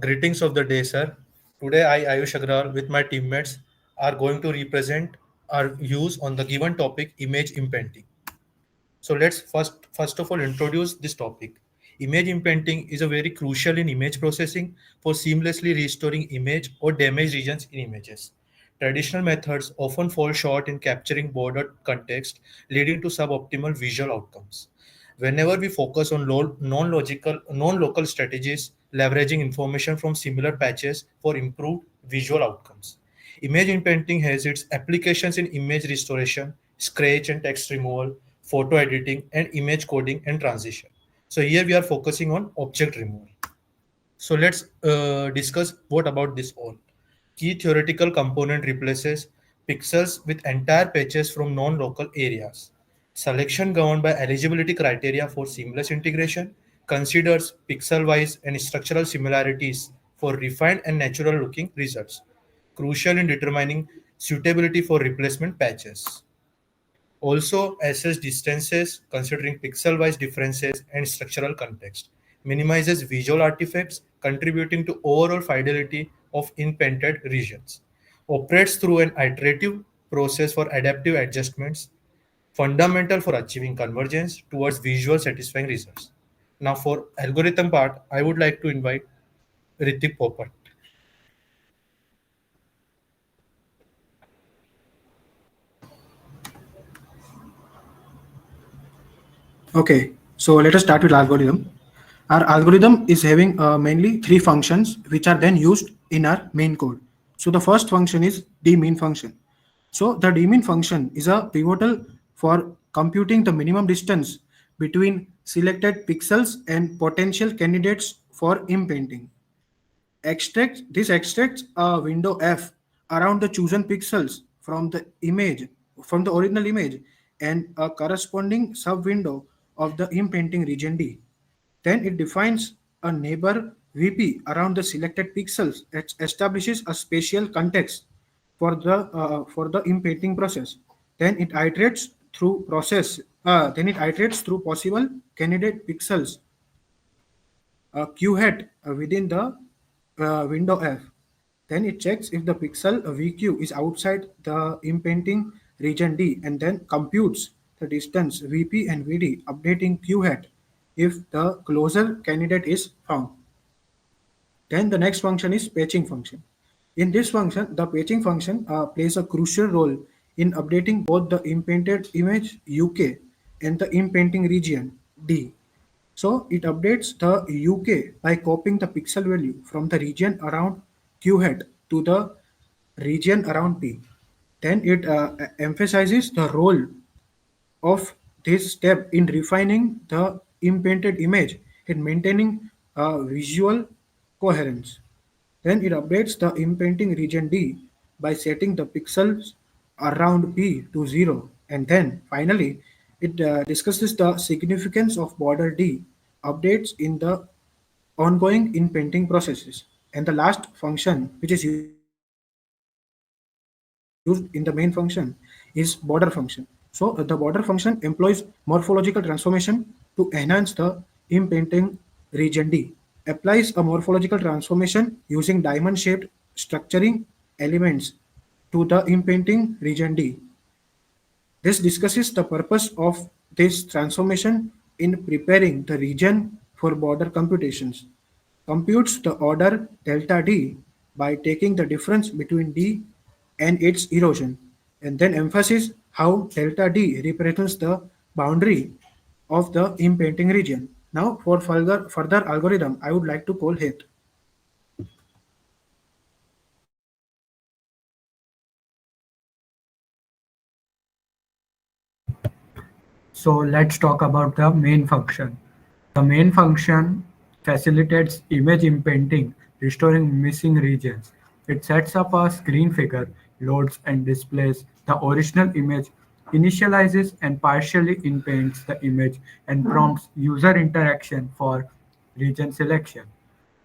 Greetings of the day, sir. Today, Ayush Agarwal, with my teammates, are going to represent our views on the given topic, image imprinting. So let's first of all introduce this topic. Image imprinting is a very crucial in image processing for seamlessly restoring image or damaged regions in images. Traditional methods often fall short in capturing border context, leading to suboptimal visual outcomes. Whenever we focus on non-local strategies, leveraging information from similar patches for improved visual outcomes. Image imprinting has its applications in image restoration, scratch and text removal, photo editing, and image coding and transition. So here we are focusing on object removal. So let's discuss what about this all. Key theoretical component replaces pixels with entire patches from non-local areas. Selection governed by eligibility criteria for seamless integration considers pixel-wise and structural similarities for refined and natural-looking results, crucial in determining suitability for replacement patches. Also assess distances considering pixel-wise differences and structural context. Minimizes visual artifacts contributing to overall fidelity of inpainted regions. Operates through an iterative process for adaptive adjustments, fundamental for achieving convergence towards visual satisfying results. Now for algorithm part, I would like to invite Ritik Popat. Okay, so let us start with algorithm. Our algorithm is having mainly three functions which are then used in our main code. So the first function is dmin function. So the dmin function is a pivotal for computing the minimum distance between selected pixels and potential candidates for inpainting. Extracts a window f around the chosen pixels from the original image and a corresponding sub window of the inpainting region D. Then it defines a neighbor VP around the selected pixels. It establishes a spatial context for the inpainting process. Then it iterates through process. Then it iterates through possible candidate pixels q hat within the window f. Then it checks if the pixel vq is outside the inpainting region D and then computes the distance vp and vd, updating q hat if the closer candidate is found. Then the next function is patching function. In this function, the patching function plays a crucial role in updating both the inpainted image UK and the inpainting region D. So it updates the UK by copying the pixel value from the region around Q hat to the region around P. Then it emphasizes the role of this step in refining the inpainted image and maintaining visual coherence. Then it updates the inpainting region D by setting the pixels around P to 0. And then finally, it discusses the significance of border D updates in the ongoing inpainting processes. And the last function, which is used in the main function, is border function. So the border function employs morphological transformation to enhance the inpainting region D. Applies a morphological transformation using diamond-shaped structuring elements to the inpainting region D. This discusses the purpose of this transformation in preparing the region for border computations. Computes the order delta D by taking the difference between D and its erosion, and then emphasizes how delta D represents the boundary of the inpainting region. Now, for further algorithm, I would like to call it. So let's talk about the main function. The main function facilitates image inpainting, restoring missing regions. It sets up a screen figure, loads and displays the original image, initializes and partially inpaints the image, and prompts user interaction for region selection.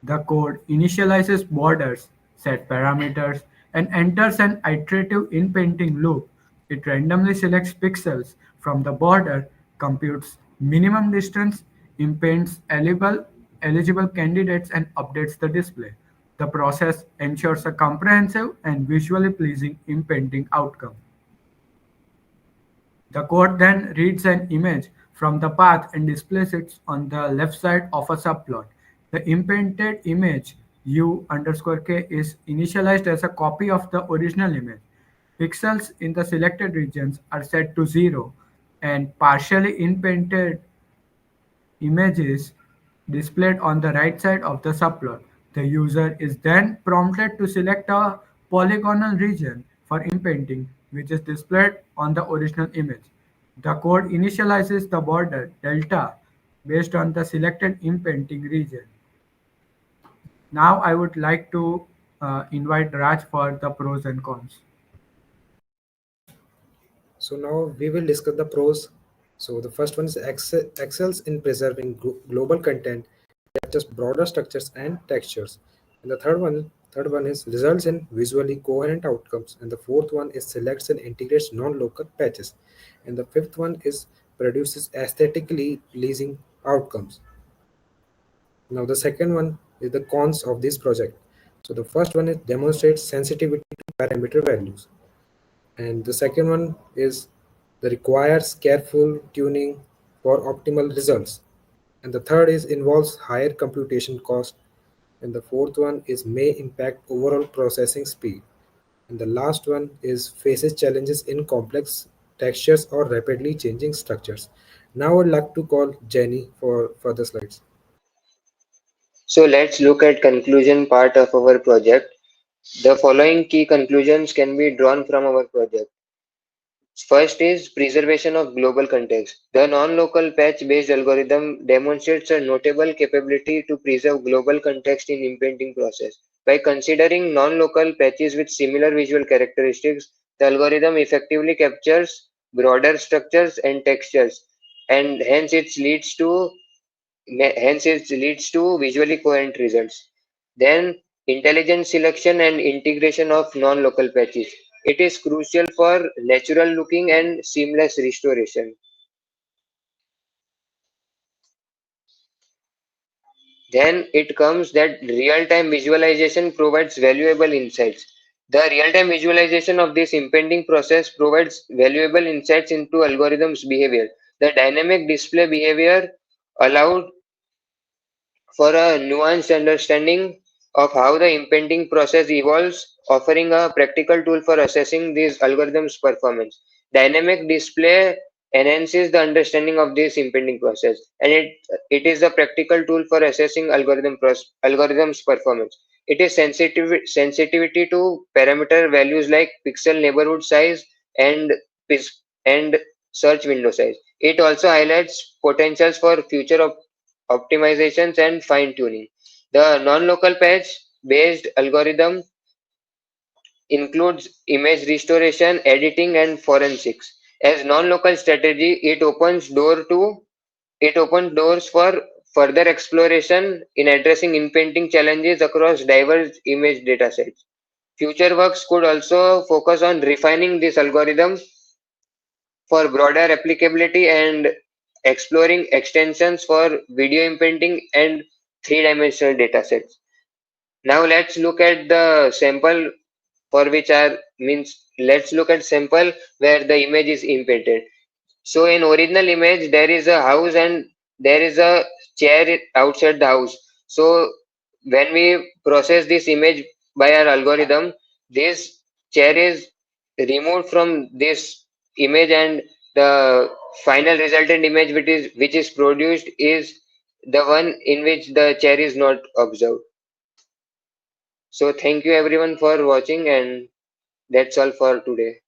The code initializes borders, set parameters, and enters an iterative inpainting loop. It randomly selects pixels from the border, computes minimum distance, inpaints eligible candidates, and updates the display. The process ensures a comprehensive and visually pleasing impending outcome. The code then reads an image from the path and displays it on the left side of a subplot. The imprinted image U_k is initialized as a copy of the original image. Pixels in the selected regions are set to 0 and partially imprinted images displayed on the right side of the subplot. The user is then prompted to select a polygonal region for inpainting, which is displayed on the original image. The code initializes the border delta based on the selected inpainting region. Now I would like to invite Raj for the pros and cons. So now we will discuss the pros. So the first one is excels in preserving global content, captures broader structures and textures. And the third one is results in visually coherent outcomes. And the fourth one is selects and integrates non-local patches. And the fifth one is produces aesthetically pleasing outcomes. Now the second one is the cons of this project. So the first one is demonstrates sensitivity to parameter values, and the second one is the requires careful tuning for optimal results, and the third is involves higher computation cost, and the fourth one is may impact overall processing speed, and the last one is faces challenges in complex textures or rapidly changing structures. Now I'd like to call Jenny for further slides. So let's look at conclusion part of our project. The following key conclusions can be drawn from our project. First is preservation of global context. The non-local patch-based algorithm demonstrates a notable capability to preserve global context in imprinting process. By considering non-local patches with similar visual characteristics, the algorithm effectively captures broader structures and textures, and hence it leads to visually coherent results. Then, intelligent selection and integration of non-local patches. It is crucial for natural looking and seamless restoration. Then it comes that real-time visualization provides valuable insights. The real-time visualization of this impending process provides valuable insights into algorithms' behavior. The dynamic display behavior allowed for a nuanced understanding of how the impending process evolves, offering a practical tool for assessing these algorithms' performance. Dynamic display enhances the understanding of this impending process, and it is a practical tool for assessing algorithms' performance. It is sensitivity to parameter values like pixel neighborhood size and and search window size. It also highlights potentials for future optimizations and fine-tuning. The non-local patch-based algorithm includes image restoration, editing, and forensics. As non-local strategy, it opens doors for further exploration in addressing inpainting challenges across diverse image datasets. Future works could also focus on refining this algorithm for broader applicability and exploring extensions for video imprinting and three-dimensional datasets. Now let's look at the sample for which are means let's look at sample where the image is imprinted. So in original image there is a house and there is a chair outside the house. So when we process this image by our algorithm, this chair is removed from this image, and the final resultant image which is produced is the one in which the chair is not observed. So thank you everyone for watching, and that's all for today.